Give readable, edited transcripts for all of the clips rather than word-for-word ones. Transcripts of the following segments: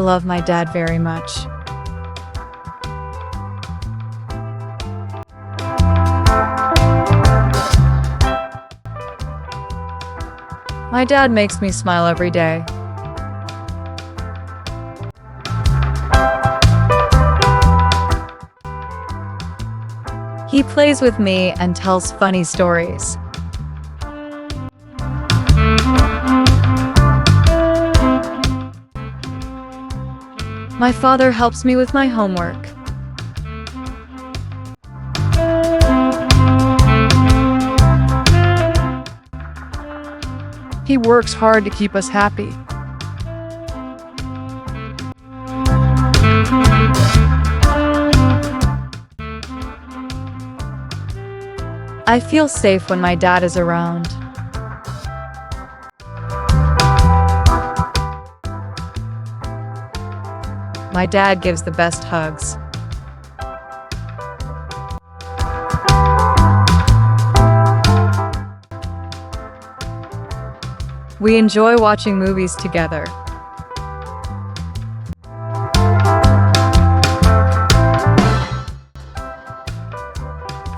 love my dad very much. My dad makes me smile every day. He plays with me and tells funny stories. My father helps me with my homework. He works hard to keep us happy. I feel safe when my dad is around. My dad gives the best hugs. We enjoy watching movies together.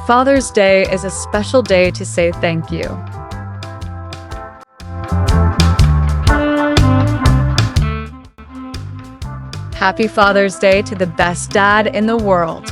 Father's Day is a special day to say thank you. Happy Father's Day to the best dad in the world.